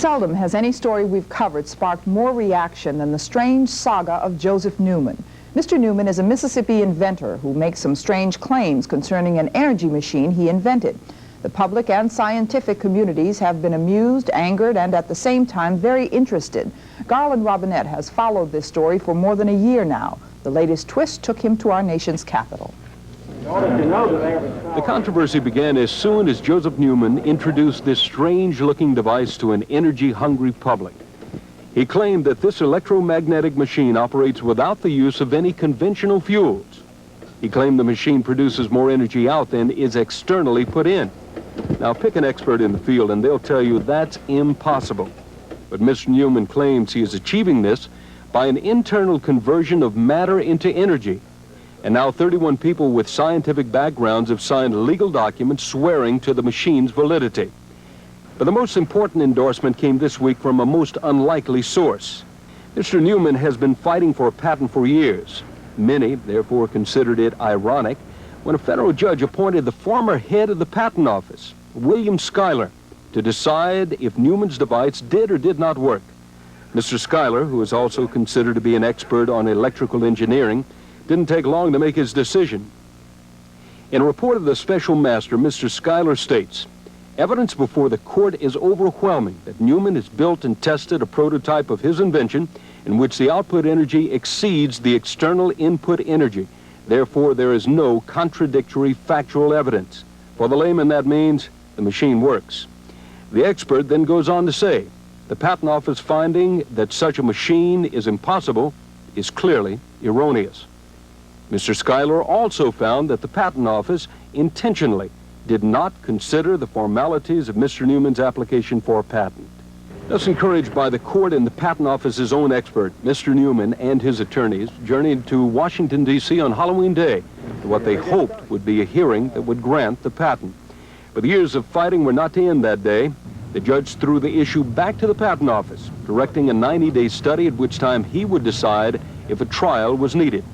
Seldom has any story we've covered sparked more reaction than the strange saga of Joseph Newman. Mr. Newman is a Mississippi inventor who makes some strange claims concerning an energy machine he invented. The public and scientific communities have been amused, angered, and at the same time very interested. Garland Robinette has followed this story for more than a year now. The latest twist took him to our nation's capital. The controversy began as soon as Joseph Newman introduced this strange-looking device to an energy-hungry public. He claimed that this electromagnetic machine operates without the use of any conventional fuels. He claimed the machine produces more energy out than is externally put in. Now, pick an expert in the field and they'll tell you that's impossible. But Mr. Newman claims he is achieving this by an internal conversion of matter into energy. And now 31 people with scientific backgrounds have signed legal documents swearing to the machine's validity. But the most important endorsement came this week from a most unlikely source. Mr. Newman has been fighting for a patent for years. Many, therefore, considered it ironic when a federal judge appointed the former head of the patent office, William Schuyler, to decide if Newman's device did or did not work. Mr. Schuyler, who is also considered to be an expert on electrical engineering, didn't take long to make his decision. In a report of the special master, Mr. Schuyler states, evidence before the court is overwhelming that Newman has built and tested a prototype of his invention in which the output energy exceeds the external input energy. Therefore, there is no contradictory factual evidence. For the layman, that means the machine works. The expert then goes on to say, the Patent Office finding that such a machine is impossible is clearly erroneous. Mr. Schuyler also found that the Patent Office intentionally did not consider the formalities of Mr. Newman's application for a patent. Thus encouraged by the court and the Patent Office's own expert, Mr. Newman and his attorneys journeyed to Washington, D.C. on Halloween Day to what they hoped would be a hearing that would grant the patent. But the years of fighting were not to end that day. The judge threw the issue back to the Patent Office, directing a 90-day study at which time he would decide if a trial was needed.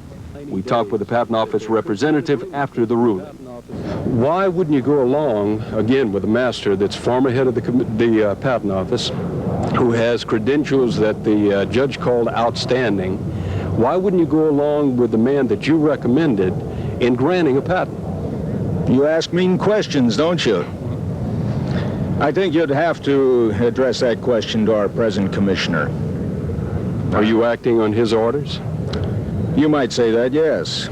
We talked with the Patent Office representative after the ruling. Why wouldn't you go along, again, with a master that's former head of the Patent Office, who has credentials that the judge called outstanding? Why wouldn't you go along with the man that you recommended in granting a patent? You ask mean questions, don't you? I think you'd have to address that question to our present commissioner. Are you acting on his orders? You might say that, yes.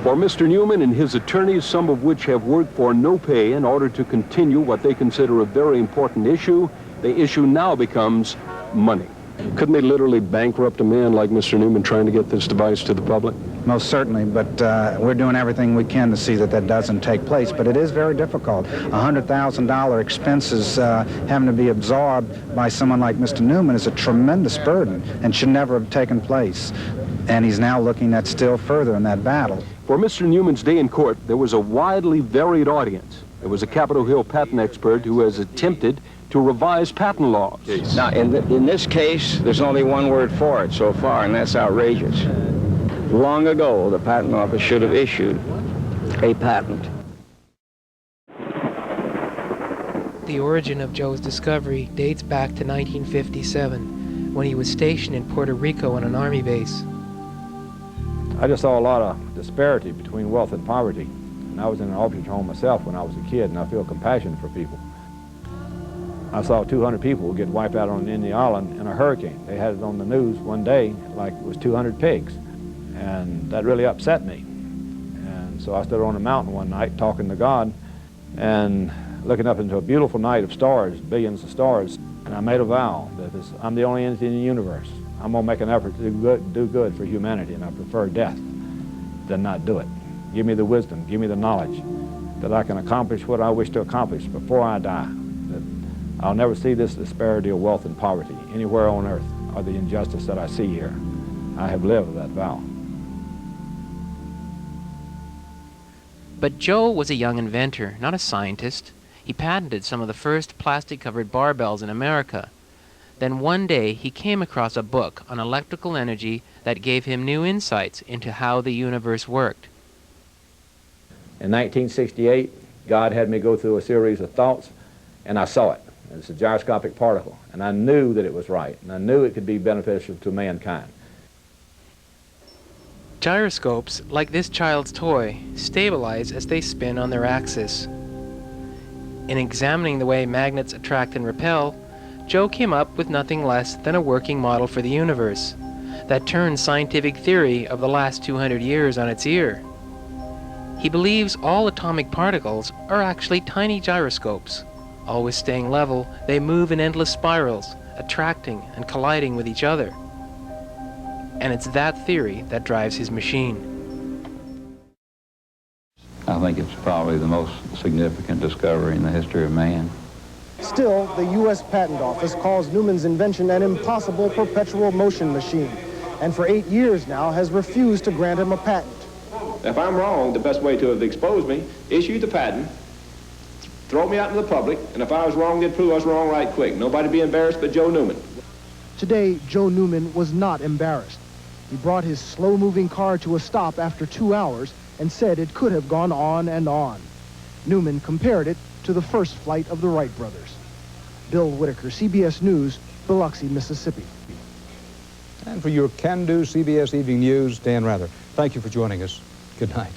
For Mr. Newman and his attorneys, some of which have worked for no pay in order to continue what they consider a very important issue, the issue now becomes money. Couldn't they literally bankrupt a man like Mr. Newman trying to get this device to the public? Most certainly, but we're doing everything we can to see that that doesn't take place. But it is very difficult. $100,000 expenses having to be absorbed by someone like Mr. Newman is a tremendous burden and should never have taken place. And he's now looking at still further in that battle. For Mr. Newman's day in court, there was a widely varied audience. There was a Capitol Hill patent expert who has attempted to revise patent laws. Now, in this case, there's only one word for it so far, and that's outrageous. Long ago, the Patent Office should have issued a patent. The origin of Joe's discovery dates back to 1957, when he was stationed in Puerto Rico on an Army base. I just saw a lot of disparity between wealth and poverty. And I was in an orphanage home myself when I was a kid, and I feel compassion for people. I saw 200 people get wiped out on Indian Island in a hurricane. They had it on the news one day like it was 200 pigs. And that really upset me. And so I stood on a mountain one night talking to God and looking up into a beautiful night of stars, billions of stars. And I made a vow that I'm the only entity in the universe. I'm going to make an effort to do good for humanity, and I prefer death than not do it. Give me the wisdom, give me the knowledge that I can accomplish what I wish to accomplish before I die. That I'll never see this disparity of wealth and poverty anywhere on earth, or the injustice that I see here. I have lived that vow. But Joe was a young inventor, not a scientist. He patented some of the first plastic-covered barbells in America. Then one day he came across a book on electrical energy that gave him new insights into how the universe worked. In 1968, God had me go through a series of thoughts, and I saw it. And it's a gyroscopic particle. And I knew that it was right. And I knew it could be beneficial to mankind. Gyroscopes, like this child's toy, stabilize as they spin on their axis. In examining the way magnets attract and repel, Joe came up with nothing less than a working model for the universe that turns scientific theory of the last 200 years on its ear. He believes all atomic particles are actually tiny gyroscopes. Always staying level, they move in endless spirals, attracting and colliding with each other. And it's that theory that drives his machine. I think it's probably the most significant discovery in the history of man. Still, the U.S. Patent Office calls Newman's invention an impossible perpetual motion machine, and for 8 years now has refused to grant him a patent. If I'm wrong, the best way to have exposed me, issue the patent, throw me out in the public, and if I was wrong, they'd prove I was wrong right quick. Nobody be embarrassed but Joe Newman. Today, Joe Newman was not embarrassed. He brought his slow-moving car to a stop after 2 hours and said it could have gone on and on. Newman compared it to the first flight of the Wright brothers. Bill Whitaker, CBS News, Biloxi, Mississippi. And for your can-do CBS Evening News, Dan Rather. Thank you for joining us. Good night.